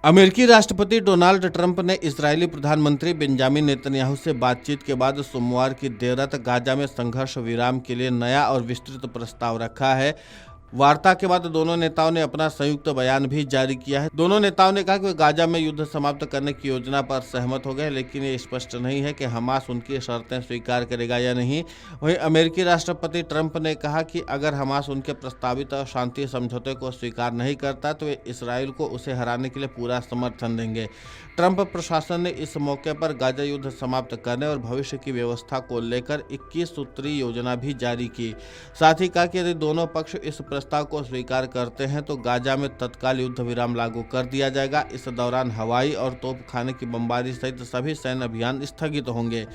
अमेरिकी राष्ट्रपति Donald Trump ने इजरायली प्रधानमंत्री बेंजामिन नेतन्याहू से बातचीत के बाद सोमवार की देर रात गाजा में संघर्ष विराम के लिए नया और विस्तृत प्रस्ताव रखा है। वार्ता के बाद दोनों नेताओं ने अपना संयुक्त बयान भी जारी किया है। दोनों नेताओं ने कहा कि वे गाजा में युद्ध समाप्त करने की योजना पर सहमत हो गए, लेकिन ये स्पष्ट नहीं है कि हमास उनकी शर्तें स्वीकार करेगा या नहीं। वहीं अमेरिकी राष्ट्रपति ट्रंप ने कहा कि अगर हमास उनके प्रस्तावित शांति समझौते को स्वीकार नहीं करता तो वे इसराइल को उसे हराने के लिए पूरा समर्थन देंगे। ट्रंप प्रशासन ने इस मौके पर गाजा युद्ध समाप्त करने और भविष्य की व्यवस्था को लेकर 21 सूत्री योजना भी जारी की। साथ ही कहा कि यदि दोनों पक्ष इस प्रस्ताव को स्वीकार करते हैं तो गाजा में तत्काल युद्ध विराम लागू कर दिया जाएगा। इस दौरान हवाई और तोपखाने की बमबारी सहित सभी सैन्य अभियान स्थगित होंगे।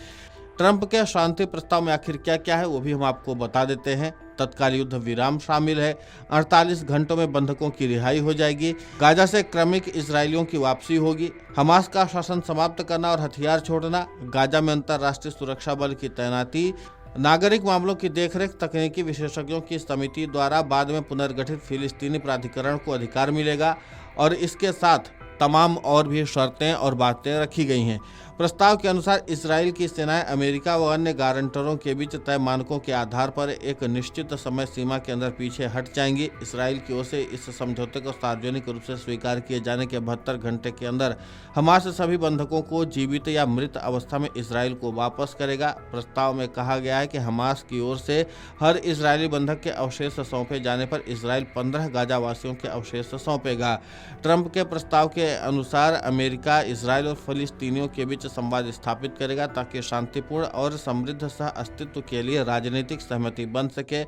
ट्रंप के शांति प्रस्ताव में आखिर क्या क्या है वो भी हम आपको बता देते हैं। तत्काल युद्ध विराम शामिल है, 48 घंटों में बंधकों की रिहाई हो जाएगी, गाजा से क्रमिक इजरायलियों की वापसी होगी, हमास का शासन समाप्त करना और हथियार छोड़ना, गाजा में अंतर्राष्ट्रीय सुरक्षा बल की तैनाती, नागरिक मामलों की देखरेख तकनीकी विशेषज्ञों की समिति द्वारा बाद में पुनर्गठित फिलिस्तीनी प्राधिकरण को अधिकार मिलेगा और इसके साथ तमाम और भी शर्तें और बातें रखी गई हैं। प्रस्ताव के अनुसार इजराइल की सेनाएं अमेरिका व अन्य गारंटरों के बीच तय मानकों के आधार पर एक निश्चित समय सीमा के अंदर पीछे हट जाएंगी। इजराइल की ओर से इस समझौते को सार्वजनिक रूप से स्वीकार किए जाने के 72 घंटे के अंदर हमास सभी बंधकों को जीवित या मृत अवस्था में इजराइल को वापस करेगा। प्रस्ताव में कहा गया है कि हमास की ओर से हर इजरायली बंधक के अवशेष सौंपे जाने पर इजराइल 15 गाजा वासियों के अवशेष सौंपेगा। ट्रंप के प्रस्ताव के अनुसार अमेरिका इजराइल और फिलिस्तीनियों के बीच संवाद स्थापित करेगा ताकि शांतिपूर्ण और समृद्ध सह अस्तित्व के लिए राजनीतिक सहमति बन सके।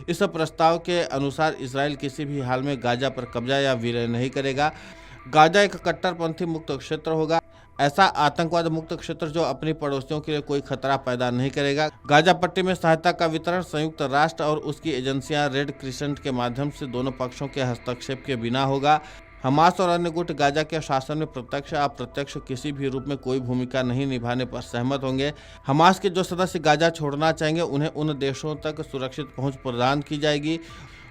इस प्रस्ताव के अनुसार इजराइल किसी भी हाल में गाजा पर कब्जा या विलय नहीं करेगा। गाजा एक कट्टरपंथी मुक्त क्षेत्र होगा, ऐसा आतंकवाद मुक्त क्षेत्र जो अपने पड़ोसियों के लिए कोई खतरा पैदा नहीं करेगा। गाजा पट्टी में सहायता का वितरण संयुक्त राष्ट्र और उसकी एजेंसियां रेड क्रिसेंट के माध्यम से दोनों पक्षों के हस्तक्षेप के बिना होगा। हमास और अन्य गुट गाजा के शासन में प्रत्यक्ष या अप्रत्यक्ष किसी भी रूप में कोई भूमिका नहीं निभाने पर सहमत होंगे। हमास के जो सदस्य गाजा छोड़ना चाहेंगे उन्हें उन देशों तक सुरक्षित पहुंच प्रदान की जाएगी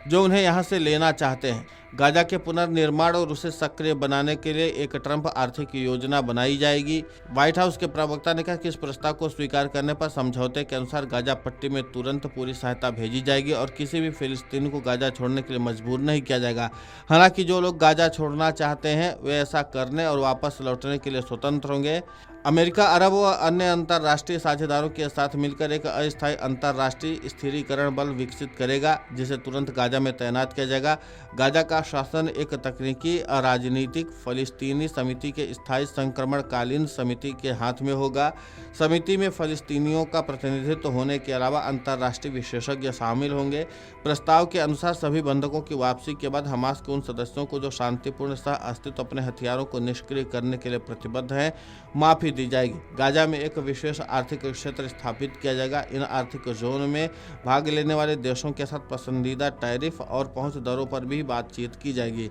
जो उन्हें यहां से लेना चाहते हैं। गाजा के पुनर्निर्माण और उसे सक्रिय बनाने के लिए एक ट्रंप आर्थिक योजना बनाई जाएगी। व्हाइट हाउस के प्रवक्ता ने कहा कि इस प्रस्ताव को स्वीकार करने पर समझौते के अनुसार गाजा पट्टी में तुरंत पूरी सहायता भेजी जाएगी और किसी भी फिलिस्तीनी को गाजा छोड़ने के लिए मजबूर नहीं किया जाएगा। हालांकि जो लोग गाजा छोड़ना चाहते हैं वे ऐसा करने और वापस लौटने के लिए स्वतंत्र होंगे। अमेरिका, अरब व अन्य अंतर्राष्ट्रीय साझेदारों के साथ मिलकर एक अस्थायी अंतर्राष्ट्रीय स्थिरीकरण बल विकसित करेगा जिसे तुरंत गाजा में तैनात किया जाएगा। गाजा का शासन एक तकनीकी राजनीतिक फिलिस्तीनी समिति के स्थायी संक्रमणकालीन समिति के हाथ में होगा। समिति में फिलिस्तीनियों का प्रतिनिधित्व होने के अलावा अंतर्राष्ट्रीय विशेषज्ञ शामिल होंगे। प्रस्ताव के अनुसार सभी बंधकों की वापसी के बाद हमास के उन सदस्यों को जो शांतिपूर्ण सह अस्तित्व अपने हथियारों को निष्क्रिय करने के लिए प्रतिबद्ध हैं माफी दी जाएगी। गाजा में एक विशेष आर्थिक क्षेत्र स्थापित किया जाएगा। इन आर्थिक जोन में भाग लेने वाले देशों के साथ पसंदीदा टैरिफ और पहुंच दरों पर भी बातचीत की जाएगी।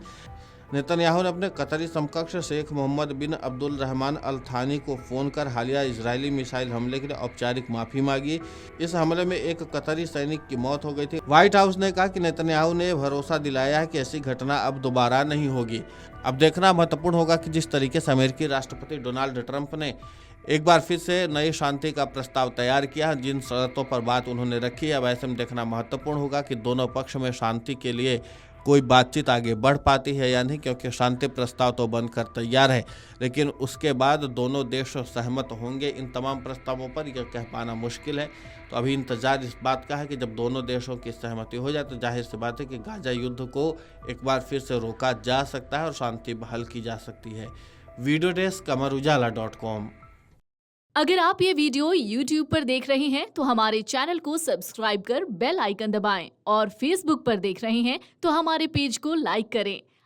नेतन्याहू ने अपने कतरी समकक्ष शेख मोहम्मद बिन अब्दुल रहमान अल थानी को फोन कर हालिया इजरायली मिसाइल हमले के लिए औपचारिक माफी मांगी। इस हमले में एक कतरी सैनिक की मौत हो गई थी। व्हाइट हाउस ने कहा कि नेतन्याहू ने भरोसा दिलाया है कि ऐसी घटना अब दोबारा नहीं होगी। अब देखना महत्वपूर्ण होगा कि जिस तरीके से अमेरिकी राष्ट्रपति डोनाल्ड ट्रंप ने एक बार फिर से नई शांति का प्रस्ताव तैयार किया, जिन शर्तों पर बात उन्होंने रखी है, अब ऐसे में देखना महत्वपूर्ण होगा कि दोनों पक्ष में शांति के लिए कोई बातचीत आगे बढ़ पाती है या नहीं, क्योंकि शांति प्रस्ताव तो बनकर तैयार है लेकिन उसके बाद दोनों देश सहमत होंगे इन तमाम प्रस्तावों पर, यह कह पाना मुश्किल है। तो अभी इंतजार इस बात का है कि जब दोनों देशों की सहमति हो जाए तो जाहिर सी बात है कि गाजा युद्ध को एक बार फिर से रोका जा सकता है और शांति बहाल की जा सकती है। Video desk amarujala.com। अगर आप ये वीडियो YouTube पर देख रहे हैं तो हमारे चैनल को सब्सक्राइब कर बेल आइकन दबाएं और Facebook पर देख रहे हैं तो हमारे पेज को लाइक करें।